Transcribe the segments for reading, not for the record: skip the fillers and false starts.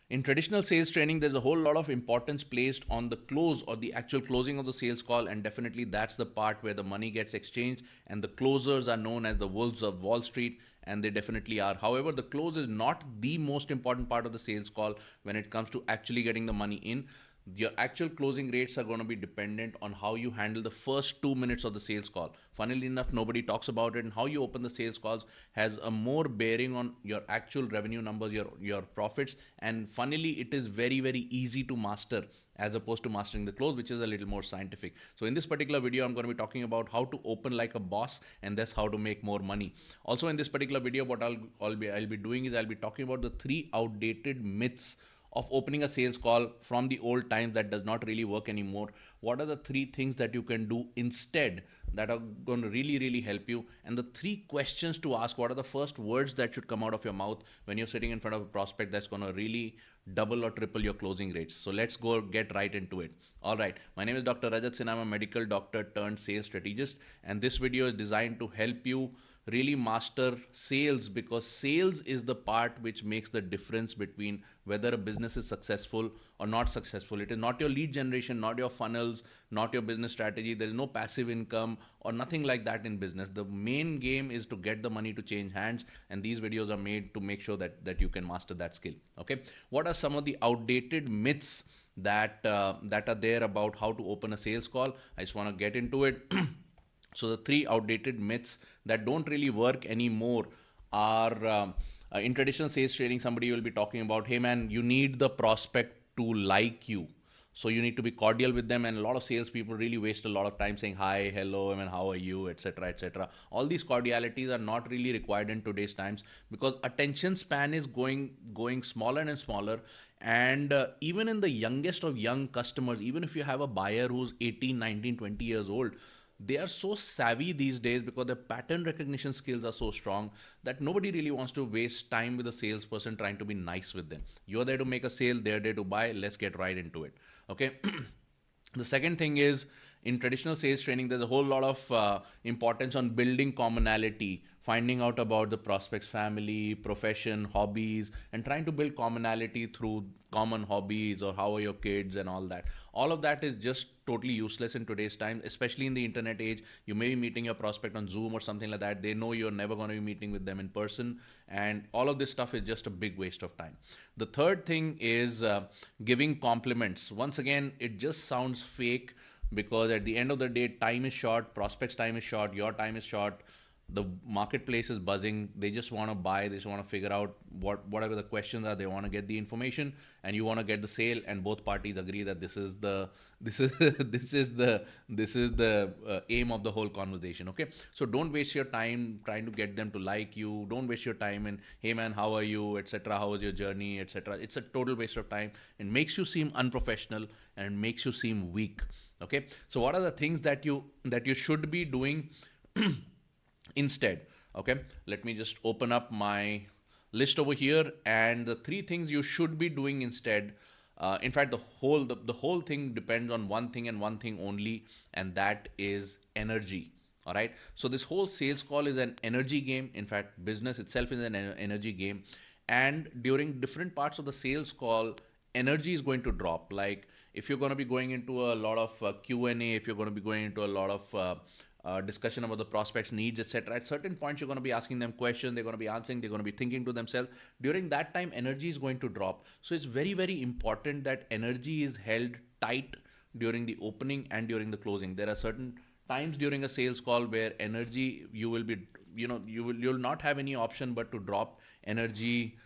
In traditional sales training, there's a whole lot of importance placed on the close or the actual closing of the sales call, and definitely that's the part where the money gets exchanged, and the closers are known as the wolves of Wall Street, and they definitely are. However, the close is not the most important part of the sales call when it comes to actually getting the money in. Your actual closing rates are going to be dependent on how you handle the first 2 minutes of the sales call. Funnily enough, nobody talks about it, and how you open the sales calls has a more bearing on your actual revenue numbers, your profits. And funnily, it is very easy to master as opposed to mastering the close, which is a little more scientific. So in this particular video, I'm going to be talking about how to open like a boss, and that's how to make more money. Also, in this particular video, what I'll be doing is I'll be talking about the 3 outdated myths of opening a sales call from the old times that does not really work anymore. What are the 3 things that you can do instead that are going to really help you? And the 3 questions to ask: what are the first words that should come out of your mouth when you're sitting in front of a prospect that's going to really double or triple your closing rates? So let's go get right into it. All right, my name is Dr. Rajat Sinha. I'm a medical doctor turned sales strategist, and this video is designed to help you really master sales, because sales is the part which makes the difference between whether a business is successful or not successful. It is not your lead generation, not your funnels, not your business strategy. There is no passive income or nothing like that in business. The main game is to get the money to change hands, and these videos are made to make sure that you can master that skill. Okay, what are some of the outdated myths that are there about how to open a sales call? I just want to get into it. So the 3 outdated myths that don't really work anymore are, in traditional sales training, somebody will be talking about, hey man, you need the prospect to like you. So you need to be cordial with them, and a lot of salespeople really waste a lot of time saying hi, hello, I mean, how are you, etc., etc. All these cordialities are not really required in today's times, because attention span is going smaller and smaller. And even in the youngest of young customers, even if you have a buyer who's 18, 19, 20 years old, they are so savvy these days because their pattern recognition skills are so strong that nobody really wants to waste time with a salesperson trying to be nice with them. You're there to make a sale, they're there to buy. Let's get right into it. Okay. The second thing is, in traditional sales training, there's a whole lot of importance on building commonality, finding out about the prospect's family, profession, hobbies, and trying to build commonality through common hobbies or how are your kids and all that. All of that is just totally useless in today's time, especially in the internet age. You may be meeting your prospect on Zoom or something like that. They know you're never going to be meeting with them in person, and all of this stuff is just a big waste of time. The third thing is giving compliments. Once again, it just sounds fake, because at the end of the day, time is short, prospects' time is short, your time is short, the marketplace is buzzing. They just want to buy, they just want to figure out whatever the questions are. They want to get the information, and you want to get the sale, and both parties agree that this is the this is this is the aim of the whole conversation. Okay, so don't waste your time trying to get them to like you. Don't waste your time in, hey man, how are you, etc., how was your journey, etc. It's a total waste of time. It makes you seem unprofessional, and it makes you seem weak. Okay, so what are the things that you should be doing instead? Okay, let me just open up my list over here, and the 3 things you should be doing instead. In fact, the whole thing depends on one thing and one thing only, and that is energy. All right, so this whole sales call is an energy game. In fact, business itself is an energy game, and during different parts of the sales call, energy is going to drop. Like, if you're going to be going into a lot of Q&A, if you're going to be going into a lot of discussion about the prospects needs, etc., at certain points you're going to be asking them questions, they're going to be answering, they're going to be thinking to themselves. During that time, energy is going to drop. So it's very important that energy is held tight during the opening and during the closing. There are certain times during a sales call where energy, you will be, you'll not have any option but to drop energy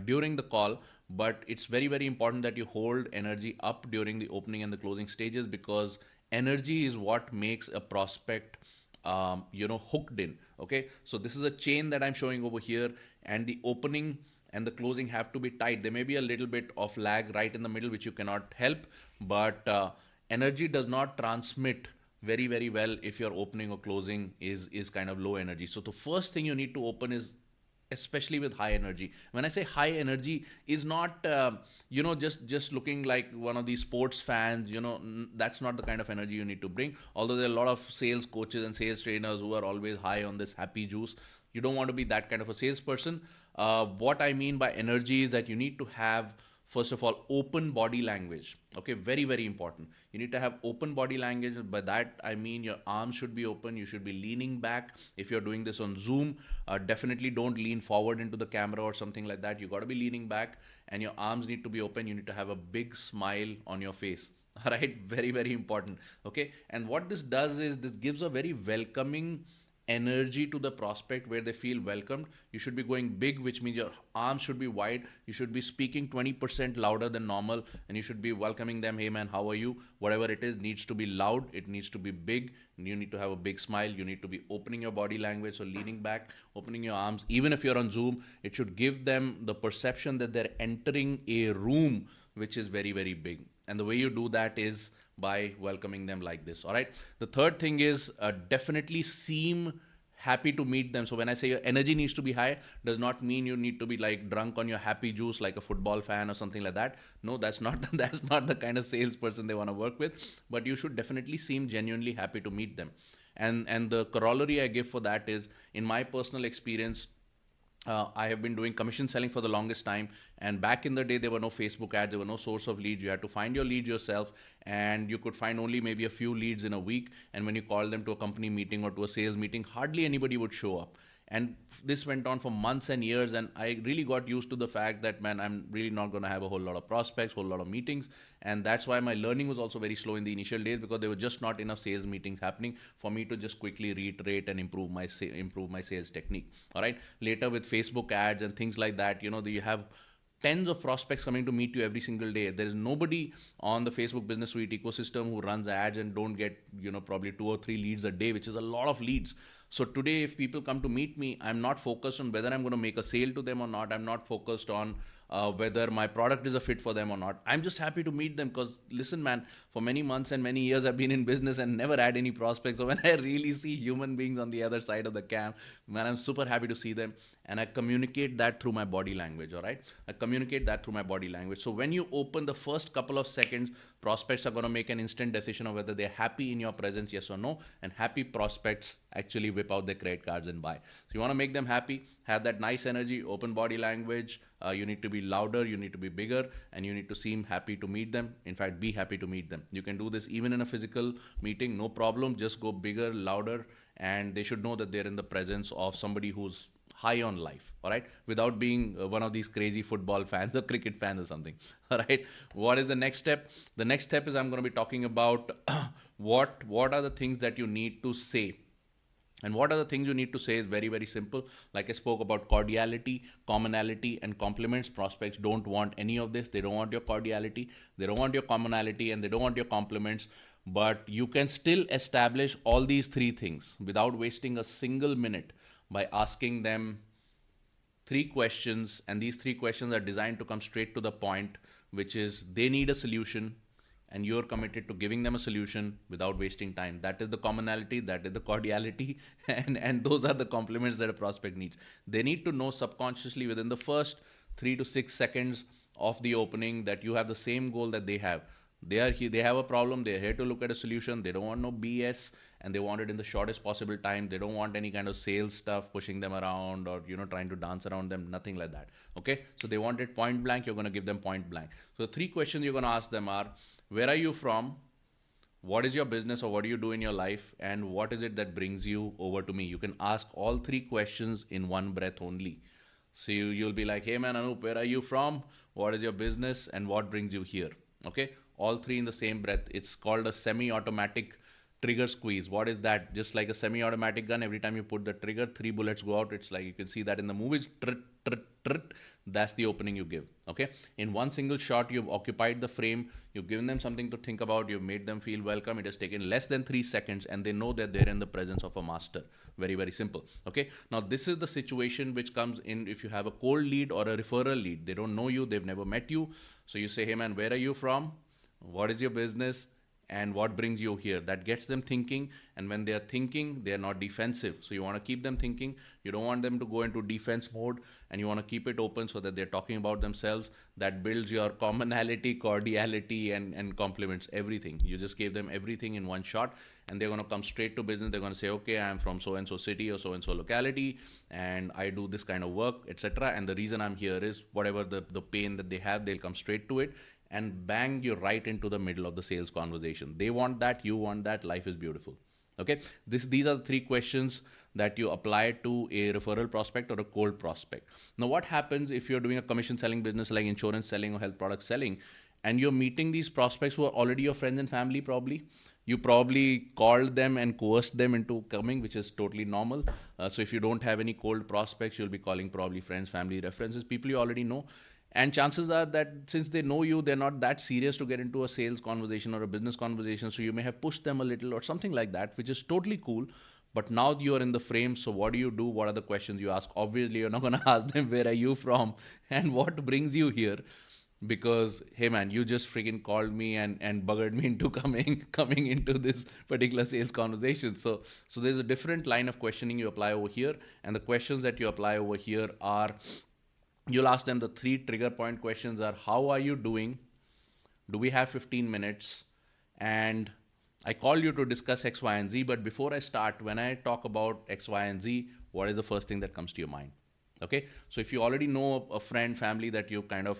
during the call. But it's very important that you hold energy up during the opening and the closing stages, because energy is what makes a prospect hooked in. Okay, so this is a chain that I'm showing over here, and the opening and the closing have to be tight. There may be a little bit of lag right in the middle, which you cannot help, but energy does not transmit very well if your opening or closing is kind of low energy. So the first thing you need to open is, especially with high energy. When I say high energy, is not just looking like one of these sports fans. That's not the kind of energy you need to bring. Although there are a lot of sales coaches and sales trainers who are always high on this happy juice, you don't want to be that kind of a salesperson. What I mean by energy is that you need to have, first of all, open body language. Okay, very, very important. You need to have open body language. By that, I mean your arms should be open. You should be leaning back. If you're doing this on Zoom, definitely don't lean forward into the camera or something like that. You got to be leaning back, and your arms need to be open. You need to have a big smile on your face. All right, very, very important. Okay, and what this does is this gives a very welcoming energy to the prospect where they feel welcomed. You should be going big, which means your arms should be wide. You should be speaking 20% louder than normal, and you should be welcoming them. Hey man, how are you? Whatever it is needs to be loud. It needs to be big. You need to have a big smile. You need to be opening your body language, so leaning back, opening your arms. Even if you're on Zoom, it should give them the perception that they're entering a room which is very, very big. And the way you do that is by welcoming them like this. All right. The third thing is definitely seem happy to meet them. So when I say your energy needs to be high, does not mean you need to be like drunk on your happy juice like a football fan or something like that. No, that's not that's not the kind of salesperson they want to work with. But you should definitely seem genuinely happy to meet them. And the corollary I give for that is, in my personal experience, I have been doing commission selling for the longest time. And back in the day, there were no Facebook ads, there were no source of leads. You had to find your lead yourself, and you could find only maybe a few leads in a week. And when you called them to a company meeting or to a sales meeting, hardly anybody would show up. And this went on for months and years. And I really got used to the fact that, man, I'm really not going to have a whole lot of prospects, whole lot of meetings. And that's why my learning was also very slow in the initial days, because there were just not enough sales meetings happening for me to just quickly reiterate and improve my sales technique. All right. Later, with Facebook ads and things like that, you have tens of prospects coming to meet you every single day. There is nobody on the Facebook Business Suite ecosystem who runs ads and don't get, probably 2 or 3 leads a day, which is a lot of leads. So today, if people come to meet me, I'm not focused on whether I'm going to make a sale to them or not. I'm not focused on whether my product is a fit for them or not. I'm just happy to meet them, because listen, man, for many months and many years I've been in business and never had any prospects. So when I really see human beings on the other side of the cam, man, I'm super happy to see them, and I communicate that through my body language. All right, I communicate that through my body language. So when you open, the first couple of seconds, prospects are going to make an instant decision of whether they're happy in your presence, yes or no. And happy prospects actually whip out their credit cards and buy. So you want to make them happy, have that nice energy, open body language. You need to be louder, you need to be bigger, and you need to seem happy to meet them. In fact, be happy to meet them. You can do this even in a physical meeting, no problem. Just go bigger, louder, and they should know that they're in the presence of somebody who's high on life. All right, without being one of these crazy football fans or cricket fans or something. All right, what is the next step? The next step is, I'm going to be talking about what are the things that you need to say. And what are the things you need to say is very, very simple. Like I spoke about cordiality, commonality, and compliments. Prospects don't want any of this. They don't want your cordiality, they don't want your commonality, and they don't want your compliments. But you can still establish all these three things without wasting a single minute by asking them 3 questions. And these 3 questions are designed to come straight to the point, which is they need a solution, and you're committed to giving them a solution without wasting time. That is the commonality, that is the cordiality, and those are the compliments that a prospect needs. They need to know subconsciously within the first 3 to 6 seconds of the opening that you have the same goal that they have. They have a problem. They're here to look at a solution. They don't want no BS, and they want it in the shortest possible time. They don't want any kind of sales stuff pushing them around, or trying to dance around them. Nothing like that. Okay, so they want it point blank. You're going to give them point blank. So the 3 questions you're going to ask them are: where are you from? What is your business, or what do you do in your life? And what is it that brings you over to me? You can ask all 3 questions in one breath only. So you'll be like, hey man, Anup, where are you from? What is your business? And what brings you here? Okay, all three in the same breath. It's called a semi-automatic trigger squeeze. What is that? Just like a semi-automatic gun, every time you put the trigger, 3 bullets go out. It's like, you can see that in the movies. Trt, trt, trt. That's the opening you give. Okay, in one single shot, you've occupied the frame, you've given them something to think about, you've made them feel welcome. It has taken less than 3 seconds, and they know that they're in the presence of a master. Very, very simple. Okay, now this is the situation which comes in if you have a cold lead or a referral lead. They don't know you, they've never met you. So you say, hey man, where are you from? What is your business? And what brings you here? That gets them thinking. And when they are thinking, they are not defensive. So you want to keep them thinking. You don't want them to go into defense mode, and you want to keep it open so that they're talking about themselves. That builds your commonality, cordiality, and complements everything. You just gave them everything in one shot, and they're going to come straight to business. They're going to say, okay, I'm from so and so city or so and so locality, and I do this kind of work, etc. And the reason I'm here is whatever the pain that they have, they'll come straight to it, and bang, you're right into the middle of the sales conversation. They want that, you want that, life is beautiful. Okay, these are the three questions that you apply to a referral prospect or a cold prospect. Now, what happens if you're doing a commission selling business like insurance selling or health product selling, and you're meeting these prospects who are already your friends and family? Probably you probably called them and coerced them into coming, which is totally normal. So if you don't have any cold prospects, you'll be calling probably friends, family, references, people you already know. And chances are that since they know you, they're not that serious to get into a sales conversation or a business conversation. So you may have pushed them a little or something like that, which is totally cool. But now you are in the frame. So what do you do? What are the questions you ask? Obviously, you're not going to ask them, where are you from and what brings you here? Because, hey man, you just freaking called me and buggered me into coming into this particular sales conversation. So there's a different line of questioning you apply over here. And the questions that you apply over here are, you'll ask them the three trigger point questions are, how are you doing? Do we have 15 minutes? And I call you to discuss X, Y, and Z. But before I start, when I talk about X, Y, and Z, what is the first thing that comes to your mind? Okay. So if you already know a friend, family that you kind of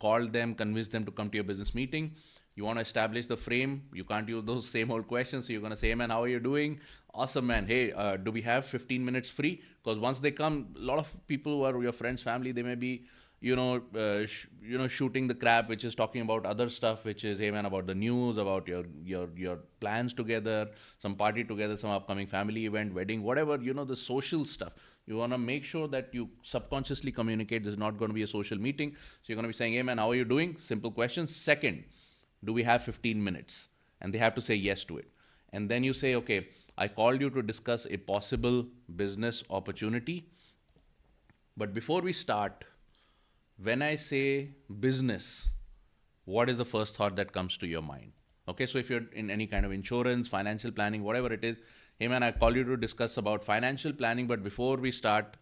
called them, convinced them to come to your business meeting, you want to establish the frame. You can't use those same old questions. So you're going to say, hey man, how are you doing? Awesome, man. Hey, do we have 15 minutes free? Because once they come, a lot of people who are your friends, family, they may be, shooting the crap, which is talking about other stuff, which is, hey man, about the news, about your plans together, some party together, some upcoming family event, wedding, whatever, the social stuff. You want to make sure that you subconsciously communicate this is not going to be a social meeting. So you're going to be saying, hey man, how are you doing? Simple questions. Second, do we have 15 minutes? And they have to say yes to it. And then you say, okay, I called you to discuss a possible business opportunity. But before we start, when I say business, what is the first thought that comes to your mind? Okay, so if you're in any kind of insurance, financial planning, whatever it is, hey man, I call you to discuss about financial planning, but before we start,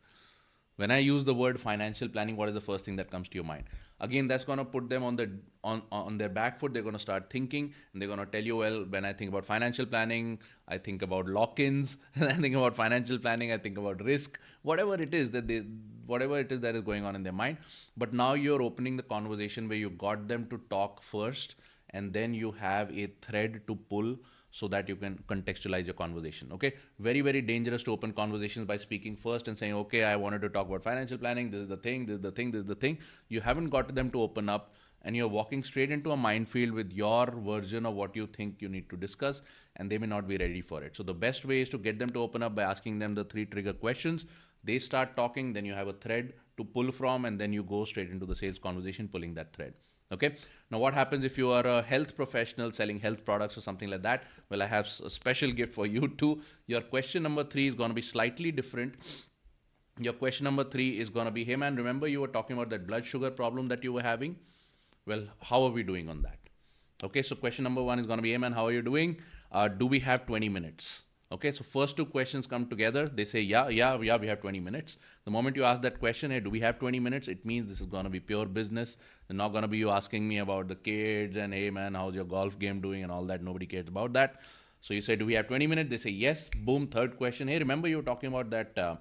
when I use the word financial planning, what is the first thing that comes to your mind? Again, that's going to put them on their back foot. They're going to start thinking, and they're going to tell you, well, when I think about financial planning, I think about lock-ins. I think about financial planning, I think about risk, whatever it is that is going on in their mind. But now you're opening the conversation where you got them to talk first, and then you have a thread to pull so that you can contextualize your conversation. Okay, very, very dangerous to open conversations by speaking first and saying, okay, I wanted to talk about financial planning, this is the thing, this is the thing, this is the thing. You haven't got them to open up, and you're walking straight into a minefield with your version of what you think you need to discuss, and they may not be ready for it. So the best way is to get them to open up by asking them the three trigger questions. They start talking, then you have a thread to pull from, and then you go straight into the sales conversation, pulling that thread. Okay. Now, what happens if you are a health professional selling health products or something like that? Well, I have a special gift for you too. Your question number 3 is going to be slightly different. Your question number 3 is going to be, hey man, remember you were talking about that blood sugar problem that you were having? Well, how are we doing on that? Okay. So question number 1 is going to be, hey man, how are you doing? Do we have 20 minutes? Okay, so first two questions come together. They say, yeah, we have 20 minutes. The moment you ask that question, hey, do we have 20 minutes? It means this is going to be pure business. It's not going to be you asking me about the kids and, hey, man, how's your golf game doing and all that. Nobody cares about that. So you say, do we have 20 minutes? They say, yes. Boom, third question. Hey, remember you were talking about that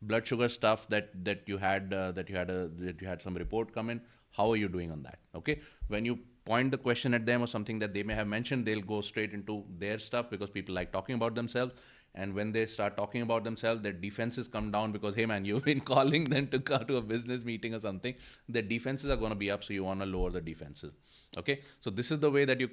blood sugar stuff that you had some report come in. How are you doing on that? Okay, when you point the question at them or something that they may have mentioned, they'll go straight into their stuff because people like talking about themselves. And when they start talking about themselves, their defenses come down because, hey man, you've been calling them to come to a business meeting or something. Their defenses are going to be up, so you want to lower the defenses. Okay, so this is the way that you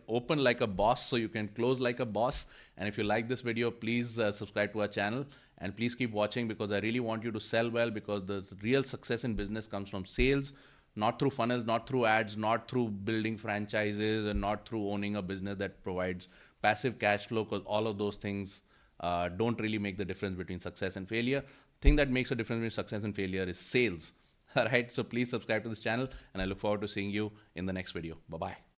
open like a boss, so you can close like a boss. And if you like this video, please subscribe to our channel and please keep watching, because I really want you to sell well, because the real success in business comes from sales. Not through funnels, not through ads, not through building franchises, and not through owning a business that provides passive cash flow, because all of those things don't really make the difference between success and failure. The thing that makes a difference between success and failure is sales. All right, so please subscribe to this channel, and I look forward to seeing you in the next video. Bye-bye.